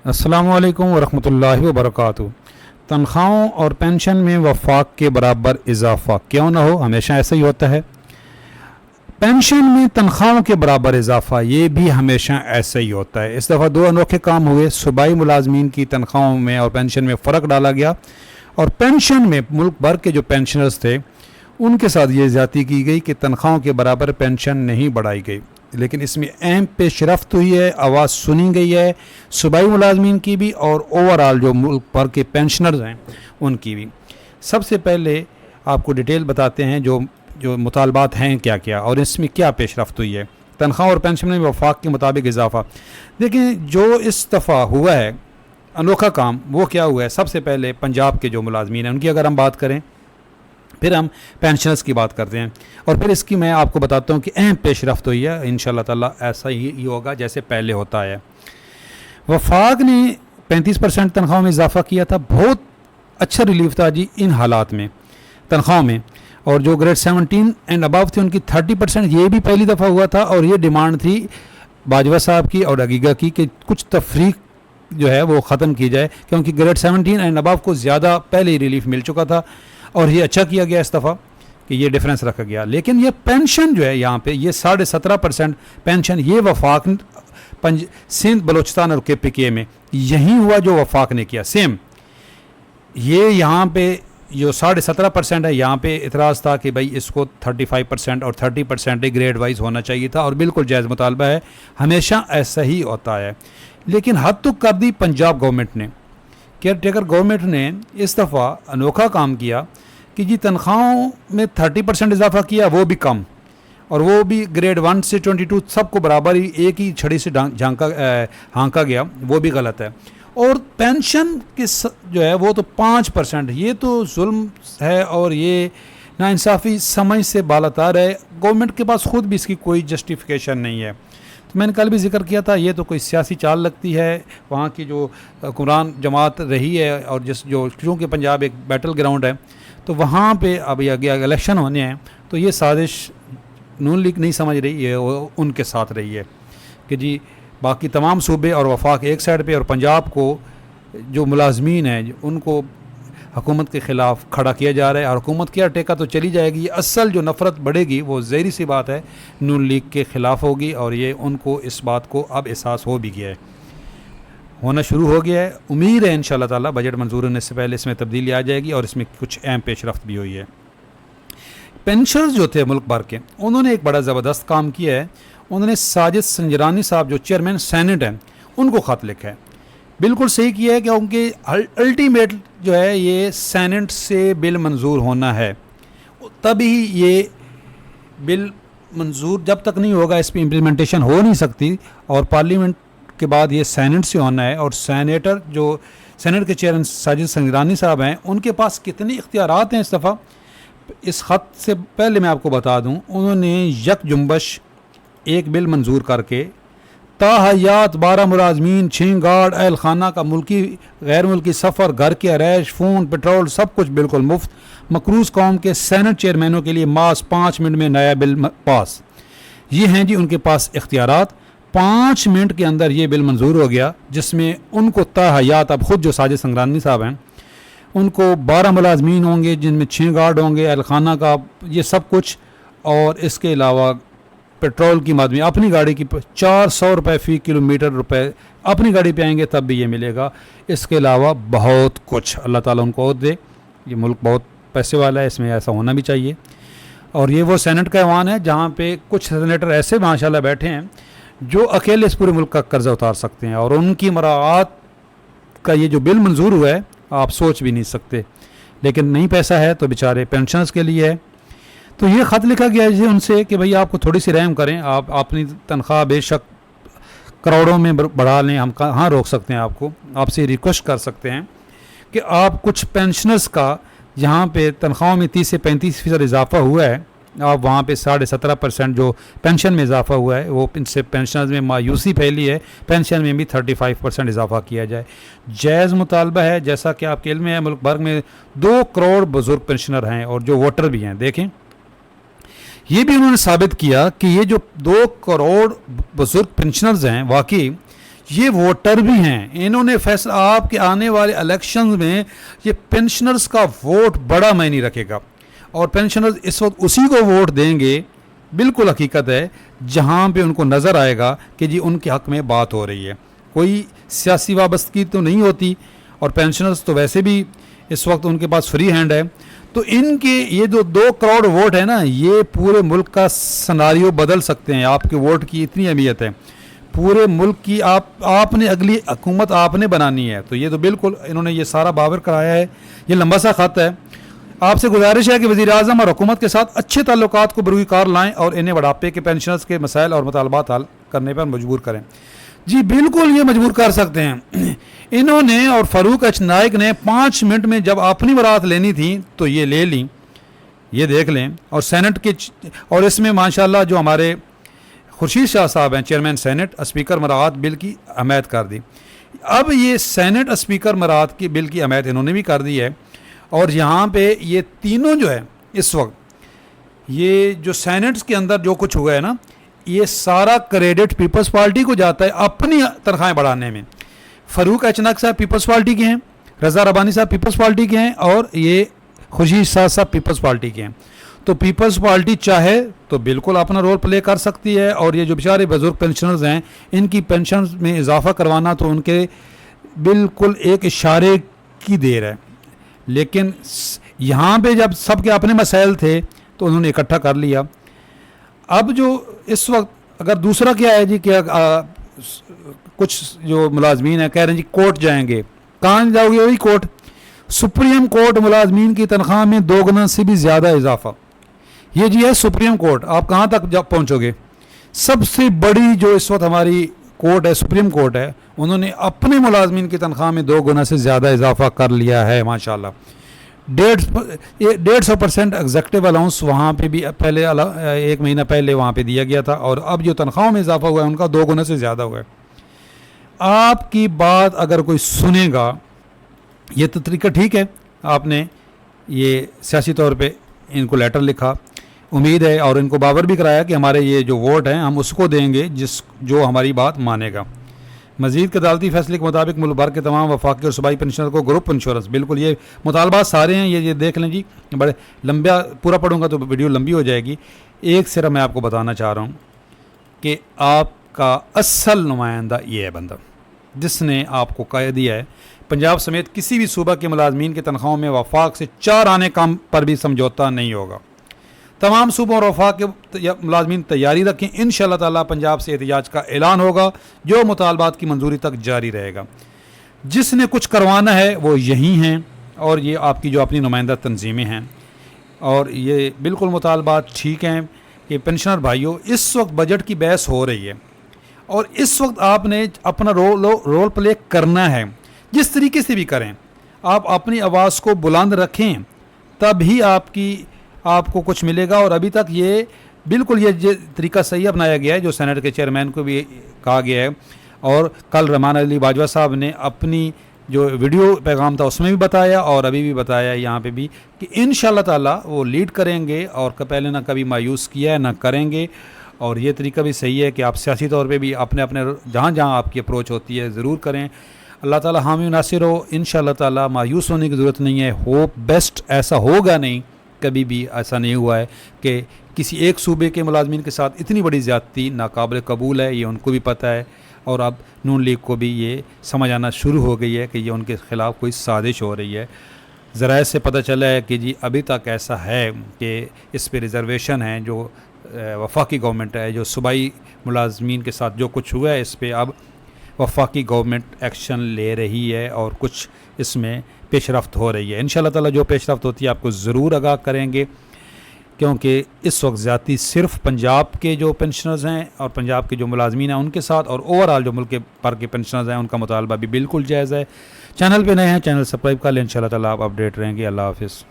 अस्सलामु अलैकुम वरहमतुल्लाहि वबरकातुहू। तनख्वाहों और पेंशन में वफाक के बराबर इजाफ़ा क्यों ना हो, हमेशा ऐसा ही होता है। पेंशन में तनख्वाहों के बराबर इजाफ़ा ये भी हमेशा ऐसा ही होता है। इस दफ़ा दो अनोखे काम हुए। सूबाई मुलाजमीन की तनख्वाहों में और पेंशन में फ़र्क डाला गया और पेंशन में मुल्क भर के जो पेंशनर्स थे उनके साथ ये ज़्यादती की गई कि तनख्वाहों के बराबर पेंशन नहीं बढ़ाई गई। लेकिन इसमें अहम पेशरफ्त हुई है, आवाज़ सुनी गई है सूबाई मुलाजमीन की भी और ओवरऑल जो मुल्क भर के पेंशनर्स हैं उनकी भी। सबसे पहले आपको डिटेल बताते हैं जो जो मुतालबात हैं क्या क्या और इसमें क्या पेशरफ्त हुई है। तनख्वाह और पेंशन में वफाक के मुताबिक इजाफ़ा। देखें, जो इस दफ़ा हुआ है अनोखा काम वो क्या हुआ है। सबसे पहले पंजाब के जो मुलाजमीन हैं उनकी अगर हम बात करें, फिर हम पेंशनर्स की बात करते हैं और फिर इसकी मैं आपको बताता हूँ कि अहम पेशरफ्त हुई है। इंशाअल्लाह ताला ऐसा ही होगा जैसे पहले होता है। वफाक ने 35% तनख्वाह में इजाफ़ा किया था। बहुत अच्छा रिलीफ था जी इन हालात में तनख्वाह में। और जो ग्रेड 17 एंड अबव थे उनकी 30%, ये भी पहली दफ़ा हुआ था। और ये डिमांड थी बाजवा साहब की और अगीगा की कि कुछ तफरीक जो है वो ख़त्म की जाए, क्योंकि ग्रेड 17 एंड अबव को ज़्यादा पहले ही रिलीफ मिल चुका था और ये अच्छा किया गया इस दफ़ा कि ये डिफरेंस रखा गया। लेकिन ये पेंशन जो है यहाँ पे ये 17.5% पेंशन ये वफाक सिंध बलोचिस्तान और KPK में यही हुआ जो वफाक ने किया सेम। ये यहाँ पे जो 17.5% है यहाँ पे इतराज़ था कि भाई इसको 35% और 30% ग्रेड वाइज होना चाहिए था और बिल्कुल जायज़ मुतालबा है, हमेशा ऐसा ही होता है। लेकिन हद तक कर दी पंजाब गवर्नमेंट ने, केयर टेकर गवर्नमेंट ने इस दफ़ा अनोखा काम किया कि जी तनख्वाहों में 30% इजाफा किया, वो भी कम और वो भी ग्रेड 1 से 22 सबको बराबर ही एक ही छड़ी से हाँका गया, वो भी गलत है। और पेंशन के जो है वो तो 5%, ये तो जुल्म है और ये नाइंसाफ़ी समझ से बालातार है। गवर्नमेंट के पास ख़ुद भी इसकी कोई जस्टिफिकेशन नहीं है। तो मैंने कल भी जिक्र किया था ये तो कोई सियासी चाल लगती है। वहाँ की जो हुक्मरान जमात रही है और क्योंकि पंजाब एक बैटल ग्राउंड है तो वहाँ पे अभी आगे इलेक्शन होने हैं तो ये साजिश नून लीग नहीं समझ रही है, वो उनके साथ रही है कि जी बाकी तमाम सूबे और वफाक एक साइड पे और पंजाब को जो मुलाजमीन हैं उनको हुकूमत के ख़िलाफ़ खड़ा किया जा रहा है और हुकूमत की टेका तो चली जाएगी। असल जो नफ़रत बढ़ेगी वो ज़ाहिर सी बात है नून लीग के ख़िलाफ़ होगी और ये उनको इस बात को अब एहसास हो भी गया है, होना शुरू हो गया है। उम्मीद है इंशाअल्लाह ताला बजट मंजूर होने से पहले इसमें तब्दीली आ जाएगी और इसमें कुछ अहम पेशरफ्त भी हुई है। पेंशनर्स जो थे मुल्क भर के उन्होंने एक बड़ा ज़बरदस्त काम किया है। उन्होंने साजिद संजरानी साहब जो चेयरमैन सेनेट हैं उनको ख़त लिखा है। बिल्कुल सही किया है क्योंकि अल्टीमेट जो है ये सेनेट से बिल मंजूर होना है, तभी ये बिल मंजूर, जब तक नहीं होगा इस पर इम्प्लीमेंटेशन हो नहीं सकती। और पार्लियामेंट के बाद ये सेनेट से होना है और सेनेटर जो सेनेट के चेयरमैन साजिद संजरानी साहब हैं उनके पास कितने इख्तियारात हैं इस दफ़ा। इस ख़त से पहले मैं आपको बता दूं उन्होंने यक जुम्बश एक बिल मंजूर करके ताहयात 12 मुलाजमीन, 6 गार्ड, अहल खाना का मुल्की गैर मुल्की सफ़र, घर के अरैश, फ़ोन, पेट्रोल सब कुछ बिल्कुल मुफ्त। मकरूज़ कौम के सेनेट चेयरमैनों के लिए मास 5 मिनट में नया बिल पास। ये हैं जी उनके पास इख्तियारात। 5 मिनट के अंदर ये बिल मंजूर हो गया जिसमें उनको ताहयात, अब ख़ुद जो साजिद संगरानी साहब हैं उनको 12 मुलाजमीन होंगे जिनमें 6 गार्ड होंगे, अहल खाना का ये सब कुछ, और इसके अलावा पेट्रोल की मादमी अपनी गाड़ी की 400 रुपये फ़ी किलोमीटर रुपए अपनी गाड़ी पे आएंगे तब भी ये मिलेगा। इसके अलावा बहुत कुछ अल्लाह ताला उनको और दे। ये मुल्क बहुत पैसे वाला है, इसमें ऐसा होना भी चाहिए। और ये वो सेनेट का ऐवान है जहाँ पे कुछ सेनेटर ऐसे माशाल्लाह बैठे हैं जो अकेले इस पूरे मुल्क का कर्जा उतार सकते हैं और उनकी मराआत का ये जो बिल मंजूर हुआ है आप सोच भी नहीं सकते। लेकिन नहीं पैसा है तो बेचारे पेंशनर्स के लिए है। तो ये ख़त लिखा गया है उनसे कि भाई आपको थोड़ी सी रहम करें, आप अपनी तनख्वाह बेशक करोड़ों में बढ़ा लें, हम कहाँ रोक सकते हैं आपको। आपसे रिक्वेस्ट कर सकते हैं कि आप कुछ पेंशनर्स का जहाँ पे तनख्वाहों में 30 से 35% इजाफा हुआ है, आप वहाँ पे 17.5% जो पेंशन में इजाफा हुआ है वो इनसे पेंशनर्स में मायूसी फैली है, पेंशन में भी 35% इजाफा किया जाए। जायज़ मुतालबा है। जैसा कि आपके इल्म है मुल्क भर में 2 करोड़ बुज़ुर्ग पेंशनर हैं और जो वोटर भी हैं। देखें ये भी उन्होंने साबित किया कि ये जो 2 करोड़ बुजुर्ग पेंशनर्स हैं वाकई یہ ووٹر بھی ہیں, انہوں نے فیصلہ, آپ کے آنے والے الیکشنز میں یہ پینشنرز کا ووٹ بڑا معنی رکھے گا, اور پینشنرز اس وقت اسی کو ووٹ دیں گے, بالکل حقیقت ہے, جہاں پہ ان کو نظر آئے گا کہ جی ان کے حق میں بات ہو رہی ہے, کوئی سیاسی وابستگی تو نہیں ہوتی, اور پینشنرز تو ویسے بھی اس وقت ان کے پاس فری ہینڈ ہے. تو ان کے یہ جو 2 کروڑ ووٹ ہے نا, یہ پورے ملک کا سناریو بدل سکتے ہیں. آپ کے ووٹ کی اتنی اہمیت ہے, پورے ملک کی آپ نے اگلی حکومت آپ نے بنانی ہے. تو یہ تو بالکل انہوں نے یہ سارا باور کرایا ہے. یہ لمبا سا خط ہے. آپ سے گزارش ہے کہ وزیر اعظم اور حکومت کے ساتھ اچھے تعلقات کو بروئے کار لائیں اور انہیں بڑھاپے کے پینشنرز کے مسائل اور مطالبات حل کرنے پر مجبور کریں. جی بالکل یہ مجبور کر سکتے ہیں. انہوں نے اور فاروق ایچ نائک نے 5 منٹ میں جب اپنی برات لینی تھی تو یہ لے لیں, یہ دیکھ لیں. اور سینٹ کے, اور اس میں ماشاءاللہ جو ہمارے خورشید شاہ صاحب ہیں چیئرمین سینٹ, اسپیکر مراعات بل کی حمایت کر دی. اب یہ سینٹ اسپیکر مراعات کی بل کی حمایت انہوں نے بھی کر دی ہے. اور یہاں پہ یہ تینوں جو ہے اس وقت یہ جو سینٹس کے اندر جو کچھ ہوا ہے نا, یہ سارا کریڈٹ پیپلز پارٹی کو جاتا ہے اپنی تنخواہیں بڑھانے میں. فاروق ایچ نائک صاحب پیپلز پارٹی کے ہیں, رضا ربانی صاحب پیپلز پارٹی کے ہیں, اور یہ خورشید شاہ صاحب پیپلز پارٹی کے ہیں. تو پیپلز پارٹی چاہے تو بالکل اپنا رول پلے کر سکتی ہے, اور یہ جو بیچارے بزرگ پینشنرز ہیں ان کی پینشنز میں اضافہ کروانا تو ان کے بالکل ایک اشارے کی دیر ہے. لیکن یہاں پہ جب سب کے اپنے مسائل تھے تو انہوں نے اکٹھا کر لیا. اب جو اس وقت اگر دوسرا کیا ہے جی, کہ کچھ جو ملازمین ہیں کہہ رہے ہیں جی کورٹ جائیں گے. کہاں جاؤ گے؟ وہی کورٹ, سپریم کورٹ. ملازمین کی تنخواہ میں 2 گنا سے بھی زیادہ اضافہ. یہ جی ہے سپریم کورٹ. آپ کہاں تک جب پہنچو گے؟ سب سے بڑی جو اس وقت ہماری کورٹ ہے, سپریم کورٹ ہے, انہوں نے اپنے ملازمین کی تنخواہ میں 2 گنا سے زیادہ اضافہ کر لیا ہے ماشاءاللہ. 150% ایگزیکٹو الاؤنس وہاں پہ بھی پہلے 1 مہینہ پہلے وہاں پہ دیا گیا تھا, اور اب جو تنخواہوں میں اضافہ ہوا ہے ان کا 2 گنا سے زیادہ ہوا ہے. آپ کی بات اگر کوئی سنے گا, یہ تو طریقہ ٹھیک ہے, آپ نے یہ سیاسی طور پہ ان کو لیٹر لکھا, امید ہے اور ان کو باور بھی کرایا کہ ہمارے یہ جو ووٹ ہیں ہم اس کو دیں گے جو ہماری بات مانے گا. مزید کے عدالتی فیصلے کے مطابق ملک بھر کے تمام وفاقی اور صوبائی پنشنر کو گروپ انشورنس, بالکل یہ مطالبات سارے ہیں, یہ دیکھ لیں جی. بڑے لمبا پورا پڑھوں گا تو ویڈیو لمبی ہو جائے گی. ایک صرف میں آپ کو بتانا چاہ رہا ہوں کہ آپ کا اصل نمائندہ یہ ہے بندہ جس نے آپ کو کہہ دیا ہے پنجاب سمیت کسی بھی صوبہ کے ملازمین کی تنخواہوں میں وفاق سے 4 آنے کام پر بھی سمجھوتا نہیں ہوگا. تمام صوبوں اور وفاق کے ملازمین تیاری رکھیں, انشاءاللہ تعالی پنجاب سے احتجاج کا اعلان ہوگا جو مطالبات کی منظوری تک جاری رہے گا. جس نے کچھ کروانا ہے وہ یہی ہیں, اور یہ آپ کی جو اپنی نمائندہ تنظیمیں ہیں, اور یہ بالکل مطالبات ٹھیک ہیں کہ پینشنر بھائیوں اس وقت بجٹ کی بحث ہو رہی ہے, اور اس وقت آپ نے اپنا رول پلے کرنا ہے. جس طریقے سے بھی کریں, آپ اپنی آواز کو بلند رکھیں, تب ہی آپ کو کچھ ملے گا. اور ابھی تک یہ بالکل یہ طریقہ صحیح اپنایا گیا ہے جو سینٹ کے چیئرمین کو بھی کہا گیا ہے, اور کل رحمان علی باجوہ صاحب نے اپنی جو ویڈیو پیغام تھا اس میں بھی بتایا, اور ابھی بھی بتایا یہاں پہ بھی, کہ انشاءاللہ تعالی وہ لیڈ کریں گے, اور پہلے نہ کبھی مایوس کیا ہے نہ کریں گے. اور یہ طریقہ بھی صحیح ہے کہ آپ سیاسی طور پہ بھی اپنے جہاں جہاں آپ کی اپروچ ہوتی ہے ضرور کریں. اللہ تعالی حامی ناصر ہو. انشاءاللہ تعالی مایوس ہونے کی ضرورت نہیں ہے. ہوپ بیسٹ, ایسا ہوگا نہیں, کبھی بھی ایسا نہیں ہوا ہے کہ کسی ایک صوبے کے ملازمین کے ساتھ اتنی بڑی زیادتی ناقابل قبول ہے, یہ ان کو بھی پتہ ہے, اور اب نون لیگ کو بھی یہ سمجھ آنا شروع ہو گئی ہے کہ یہ ان کے خلاف کوئی سازش ہو رہی ہے. ذرائع سے پتہ چلا ہے کہ جی ابھی تک ایسا ہے کہ اس پہ ریزرویشن ہے, جو وفاقی گورنمنٹ ہے, جو صوبائی ملازمین کے ساتھ جو کچھ ہوا ہے اس پہ اب وفاقی گورنمنٹ ایکشن لے رہی ہے, اور کچھ اس میں پیش رفت ہو رہی ہے. انشاءاللہ تعالی جو پیش رفت ہوتی ہے آپ کو ضرور آگاہ کریں گے, کیونکہ اس وقت زیادتی صرف پنجاب کے جو پینشنرز ہیں اور پنجاب کے جو ملازمین ہیں ان کے ساتھ, اور اوورآل جو ملک پر کے پینشنرز ہیں ان کا مطالبہ بھی بالکل جائز ہے. چینل پہ نئے ہیں, چینل سبسکرائب کر لیں. انشاءاللہ تعالی آپ اپڈیٹ رہیں گے. اللہ حافظ.